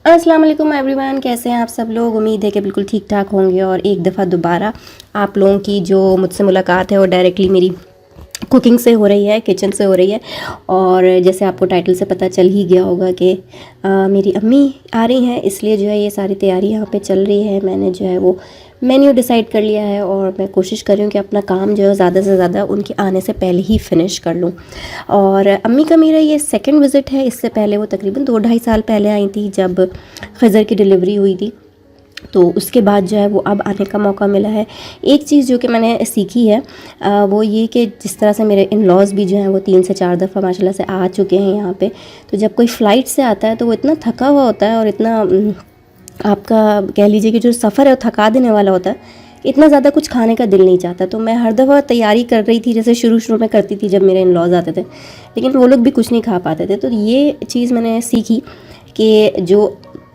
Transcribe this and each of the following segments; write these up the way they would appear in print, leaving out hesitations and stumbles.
अस्सलाम वालेकुम एवरीवन, कैसे हैं आप सब लोग। उम्मीद है कि बिल्कुल ठीक ठाक होंगे। और एक दफ़ा दोबारा आप लोगों की जो मुझसे मुलाकात है वो डायरेक्टली मेरी कुकिंग से हो रही है, किचन से हो रही है। और जैसे आपको टाइटल से पता चल ही गया होगा कि मेरी अम्मी आ रही हैं, इसलिए जो है ये सारी तैयारी यहाँ पे चल रही है। मैंने जो है वो मेन्यू डिसाइड कर लिया है और मैं कोशिश कर रही हूँ कि अपना काम जो है ज़्यादा से ज़्यादा उनके आने से पहले ही फ़िनिश कर लूँ। और अम्मी का मेरा ये सेकंड विज़िट है। इससे पहले वो तकरीबन 2 ढाई साल पहले आई थी जब खज़र की डिलीवरी हुई थी। तो उसके बाद जो है वो अब आने का मौका मिला है। एक चीज़ जो कि मैंने सीखी है वो ये कि जिस तरह से मेरे इन लॉज़ भी जो हैं वो 3 से 4 दफ़ा माशाल्लाह से आ चुके हैं यहाँ पे। तो जब कोई फ़्लाइट से आता है तो वो इतना थका हुआ होता है और इतना आपका कह लीजिए कि जो सफ़र है वो थका देने वाला होता है, इतना ज़्यादा कुछ खाने का दिल नहीं चाहता। तो मैं हर दफ़ा तैयारी कर रही थी, जैसे शुरू में करती थी जब मेरे इन लॉज़ आते थे, लेकिन वो लोग भी कुछ नहीं खा पाते थे। तो ये चीज़ मैंने सीखी कि जो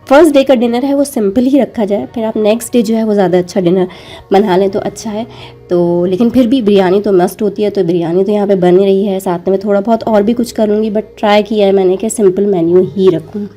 फर्स्ट डे का डिनर है वो सिंपल ही रखा जाए, फिर आप नेक्स्ट डे जो है वो ज़्यादा अच्छा डिनर बना लें तो अच्छा है। तो लेकिन फिर भी बिरयानी तो मस्ट होती है, तो बिरयानी तो यहाँ पे बन रही है। साथ में थोड़ा बहुत और भी कुछ कर लूँगी, बट ट्राई किया है मैंने कि सिंपल मेन्यू ही रखूँ।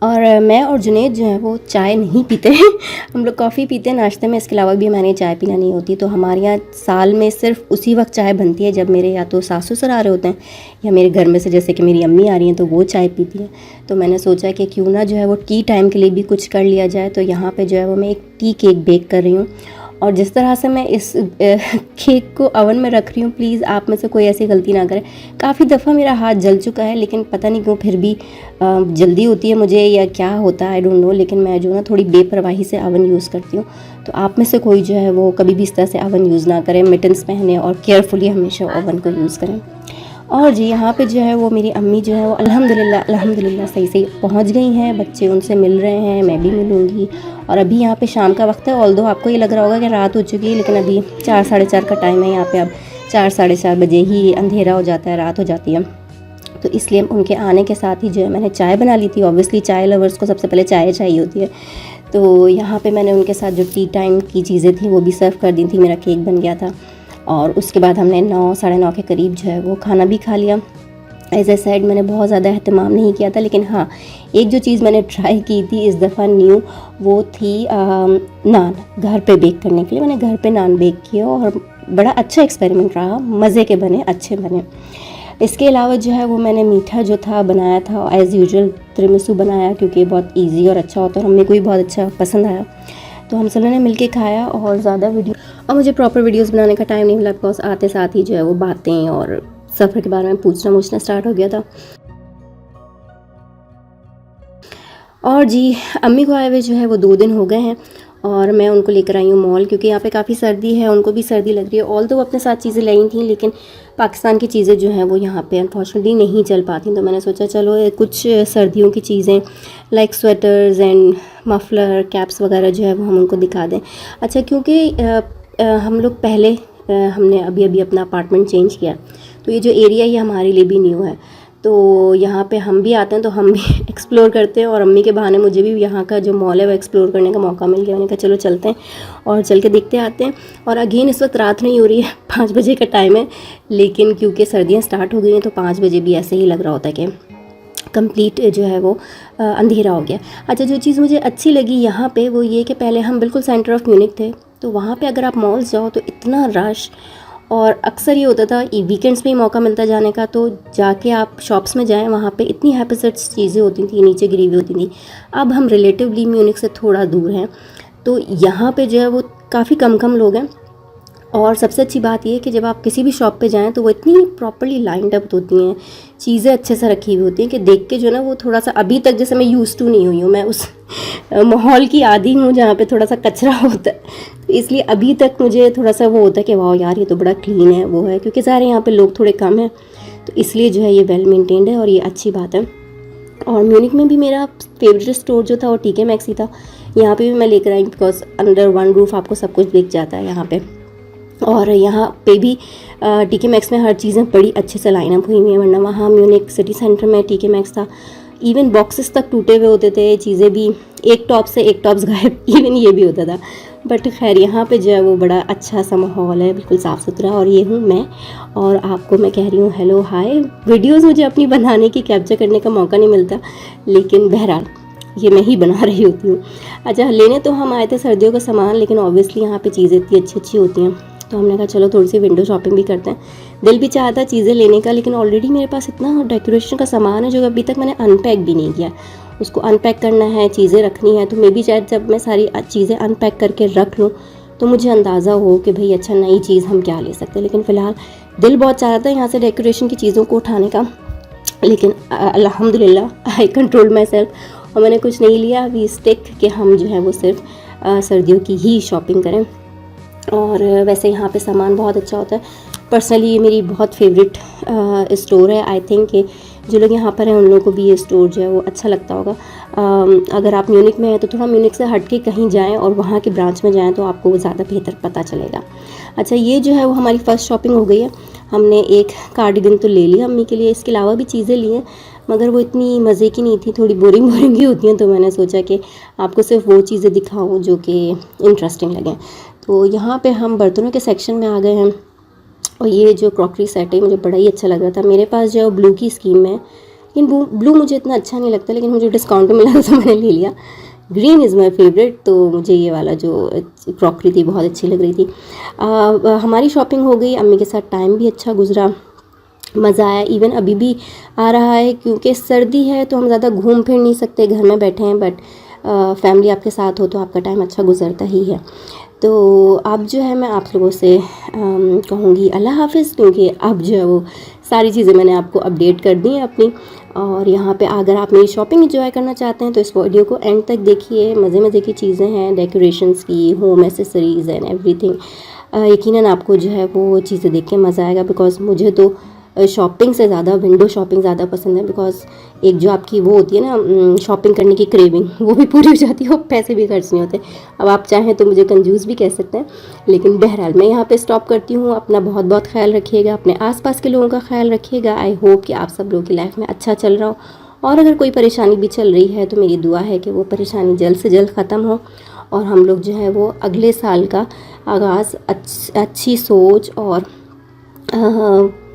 और मैं और जुनैद जो है वो चाय नहीं पीते हैं। हम लोग कॉफ़ी पीते हैं नाश्ते में, इसके अलावा भी हमारे चाय पीना नहीं होती। तो हमारे यहाँ साल में सिर्फ उसी वक्त चाय बनती है जब मेरे या तो सास ससुर आ रहे होते हैं या मेरे घर में से जैसे कि मेरी अम्मी आ रही हैं तो वो चाय पीती हैं। तो मैंने सोचा कि क्यों ना जो है वो टी टाइम के लिए भी कुछ कर लिया जाए। तो यहाँ पर जो है वो मैं एक टी केक बेक कर रही हूँ। और जिस तरह से मैं इस केक को ओवन में रख रही हूँ, प्लीज़ आप में से कोई ऐसी गलती ना करें। काफ़ी दफ़ा मेरा हाथ जल चुका है, लेकिन पता नहीं क्यों फिर भी जल्दी होती है मुझे या क्या होता है, आई डोंट नो। लेकिन मैं जो ना थोड़ी बेपरवाही से ओवन यूज़ करती हूँ। तो आप में से कोई जो है वो कभी भी इस तरह से ओवन यूज़ ना करें, मिटन्स पहने और केयरफुली हमेशा ओवन को यूज़ करें। और जी यहाँ पे जो है वो मेरी अम्मी जो है वो अल्हम्दुलिल्लाह सही पहुँच गई हैं। बच्चे उनसे मिल रहे हैं, मैं भी मिलूँगी। और अभी यहाँ पे शाम का वक्त है, ऑल्दो आपको ये लग रहा होगा कि रात हो चुकी है, लेकिन अभी 4 साढ़े 4 का टाइम है। यहाँ पे अब 4 साढ़े 4 बजे ही अंधेरा हो जाता है, रात हो जाती है। तो इसलिए उनके आने के साथ ही जो है मैंने चाय बना ली थी। ऑब्वियसली चाय लवर्स को सबसे पहले चाय चाहिए होती है। तो यहाँ पे मैंने उनके साथ जो टी टाइम की चीज़ें थी वो भी सर्व कर दी थी। मेरा केक बन गया था और उसके बाद हमने 9 साढ़े 9 के करीब जो है वो खाना भी खा लिया। एज ए साइड मैंने बहुत ज़्यादा अहतमाम नहीं किया था, लेकिन हाँ एक जो चीज़ मैंने ट्राई की थी इस दफ़ा न्यू, वो थी नान घर पे बेक करने के लिए। मैंने घर पे नान बेक किया और बड़ा अच्छा एक्सपेरिमेंट रहा, मज़े के बने, अच्छे बने। इसके अलावा जो है वो मैंने मीठा जो था बनाया था एज़ यूजुअल तिरामिसू बनाया, क्योंकि बहुत ईजी और अच्छा होता है और हमें को भी बहुत अच्छा पसंद आया। तो हम सब ने मिलके खाया और ज़्यादा और मुझे प्रॉपर वीडियोस बनाने का टाइम नहीं मिला, बिकॉज आते साथ ही जो है वो बातें और सफ़र के बारे में पूछना स्टार्ट हो गया था। और जी अम्मी को आए हुए जो है वो 2 दिन हो गए हैं और मैं उनको लेकर आई हूँ मॉल, क्योंकि यहाँ पे काफ़ी सर्दी है, उनको भी सर्दी लग रही है। ऑल तो वो अपने साथ चीज़ें लाई थी, लेकिन पाकिस्तान की चीज़ें जो हैं वो यहाँ पे अनफॉर्चुनेटली नहीं चल पाती। तो मैंने सोचा चलो कुछ सर्दियों की चीज़ें like sweaters and muffler caps वगैरह जो है वो हम उनको दिखा दें। अच्छा, क्योंकि हम लोग पहले हमने अभी अपना अपार्टमेंट चेंज किया, तो ये जो एरिया ये हमारे लिए भी न्यू है। तो यहाँ पे हम भी आते हैं तो हम भी एक्सप्लोर करते हैं, और अम्मी के बहाने मुझे भी यहाँ का जो मॉल है वो एक्सप्लोर करने का मौका मिल गया। मैंने कहा चलो चलते हैं और चल के देखते आते हैं। और अगेन इस वक्त रात नहीं हो रही है, 5 बजे का टाइम है, लेकिन क्योंकि सर्दियाँ स्टार्ट हो गई हैं तो 5 बजे भी ऐसे ही लग रहा होता है कि कंप्लीट जो है वो अंधेरा हो गया। अच्छा, जो चीज़ मुझे अच्छी लगी यहाँ पे वो ये कि पहले हम बिल्कुल सेंटर ऑफ म्यूनिख थे, तो वहाँ पे अगर आप मॉल्स जाओ तो इतना रश, और अक्सर ये होता था वीकेंड्स में ही मौका मिलता जाने का, तो जाके आप शॉप्स में जाएं, वहाँ पे इतनी हैप्पीसेट्स चीज़ें होती थी, नीचे गिरी हुई होती थी। अब हम रिलेटिवली म्यूनिख से थोड़ा दूर हैं, तो यहाँ पे जो है वो काफ़ी कम लोग हैं। और सबसे अच्छी बात ये है कि जब आप किसी भी शॉप पे जाएं तो वो इतनी प्रॉपर्ली लाइंड अप होती हैं, चीज़ें अच्छे से रखी हुई होती हैं कि देख के जो ना वो थोड़ा सा, अभी तक जैसे मैं यूज़ टू नहीं हुई हूँ, मैं उस माहौल की आदी हूँ जहाँ पे थोड़ा सा कचरा होता है, तो इसलिए अभी तक मुझे थोड़ा सा वो होता है कि वाह यार ये तो बड़ा क्लीन है, वो है, क्योंकि सारे यहाँ पे लोग थोड़े कम हैं, तो इसलिए जो है ये वेल मेंटेन्ड है और ये अच्छी बात है। और म्यूनिख में भी मेरा फेवरेट स्टोर जो था वो टीके मैक्स ही था। यहाँ पे भी मैं लेकर आई, बिकॉज अंडर वन रूफ आपको सब कुछ दिख जाता है यहाँ पे। और यहाँ पे भी टीके मैक्स में हर चीज़ें बड़ी अच्छे से लाइन अप हुई हुई हैं, वरना वहाँ म्यूनिख सिटी सेंटर में टीके मैक्स था, इवन बॉक्सेस तक टूटे हुए होते थे, चीज़ें भी एक टॉप से एक टॉप्स गायब, इवन ये भी होता था। बट खैर यहाँ पे जो है वो बड़ा अच्छा सा माहौल है, बिल्कुल साफ़ सुथरा। और ये हूँ मैं, और आपको मैं कह रही हूँ हेलो हाय। वीडियोस मुझे अपनी बनाने की कैप्चर करने का मौका नहीं मिलता, लेकिन बहरहाल ये मैं ही बना रही होती हूँ। अच्छा, लेने तो हम आए थे सर्दियों का सामान, लेकिन ऑब्वियसली यहाँ पे चीज़ें इतनी अच्छी अच्छी होती हैं तो हमने कहा चलो थोड़ी सी विंडो शॉपिंग भी करते हैं। दिल भी चाहता चीज़ें लेने का, लेकिन ऑलरेडी मेरे पास इतना डेकोरेशन का सामान है जो अभी तक मैंने अनपैक भी नहीं किया। उसको अनपैक करना है, चीज़ें रखनी है, तो मे बी शायद जब मैं सारी चीज़ें अनपैक करके रख लूँ तो मुझे अंदाज़ा हो कि भाई अच्छा नई चीज़ हम क्या ले सकते हैं। लेकिन फ़िलहाल दिल बहुत चाह रहा था यहाँ से डेकोरेशन की चीज़ों को उठाने का, लेकिन अल्हम्दुलिल्लाह आई कंट्रोल माई सेल्फ और मैंने कुछ नहीं लिया। वी स्टिक कि हम जो है वो सिर्फ सर्दियों की ही शॉपिंग करें। और वैसे यहाँ पे सामान बहुत अच्छा होता है। पर्सनली ये मेरी बहुत फेवरेट स्टोर है। आई थिंक कि जो लोग यहाँ पर हैं उन लोगों को भी ये स्टोर जो है वो अच्छा लगता होगा। अगर आप म्यूनिक में हैं तो थोड़ा म्यूनिक से हट के कहीं जाएँ और वहाँ के ब्रांच में जाएँ तो आपको वो ज़्यादा बेहतर पता चलेगा। अच्छा, ये जो है वो हमारी फ़र्स्ट शॉपिंग हो गई है। हमने एक कार्डिगन तो ले लिया अम्मी के लिए, इसके अलावा भी चीज़ें ली हैं मगर वो इतनी मज़े की नहीं थी, थोड़ी बोरिंग ही होती हैं, तो मैंने सोचा कि आपको सिर्फ वो चीज़ें दिखाऊं जो कि इंटरेस्टिंग लगें। तो यहाँ पे हम बर्तनों के सेक्शन में आ गए हैं और ये जो क्रॉकरी सेट है मुझे बड़ा ही अच्छा लग रहा था। मेरे पास जो है ब्लू की स्कीम है, लेकिन ब्लू मुझे इतना अच्छा नहीं लगता, लेकिन मुझे डिस्काउंट में मिला तो मैंने ले लिया। ग्रीन इज़ माई फेवरेट, तो मुझे ये वाला जो क्रॉकरी थी बहुत अच्छी लग रही थी। हमारी शॉपिंग हो गई, अम्मी के साथ टाइम भी अच्छा गुजरा, मज़ा आया। इवन अभी भी आ रहा है क्योंकि सर्दी है तो हम ज़्यादा घूम फिर नहीं सकते, घर में बैठे हैं, बट फैमिली आपके साथ हो तो आपका टाइम अच्छा गुजरता ही है। तो अब जो है मैं आप लोगों से कहूँगी अल्लाह हाफ़िज़, क्योंकि अब जो है वो सारी चीज़ें मैंने आपको अपडेट कर दी हैं अपनी। और यहाँ पे अगर आप मेरी शॉपिंग एंजॉय करना चाहते हैं तो इस वीडियो को एंड तक देखिए। मज़े मज़े की चीज़ें हैं, डेकोरेशंस की, होम एसेसरीज़ एंड एवरीथिंग। यकीनन आपको जो है वो चीज़ें देख के मज़ा आएगा, बिकॉज़ मुझे तो शॉपिंग से ज़्यादा विंडो शॉपिंग ज़्यादा पसंद है। बिकॉज़ एक जो आपकी वो होती है ना शॉपिंग करने की क्रेविंग, वो भी पूरी हो जाती है और पैसे भी खर्च नहीं होते। अब आप चाहें तो मुझे कंजूस भी कह सकते हैं, लेकिन बहरहाल मैं यहाँ पे स्टॉप करती हूँ। अपना बहुत बहुत ख्याल रखिएगा, अपने आसपास के लोगों का ख्याल रखिएगा। आई होप कि आप सब लोगों की लाइफ में अच्छा चल रहा हो, और अगर कोई परेशानी भी चल रही है तो मेरी दुआ है कि वो परेशानी जल्द से जल्द ख़त्म हो और हम लोग जो है वो अगले साल का आगाज़ अच्छी सोच और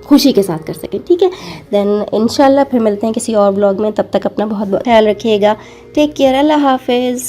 खुशी के साथ कर सकें। ठीक है, देन इंशाल्लाह फिर मिलते हैं किसी और ब्लॉग में। तब तक अपना बहुत बहुत ख्याल रखिएगा। टेक केयर, अल्लाह हाफिज़।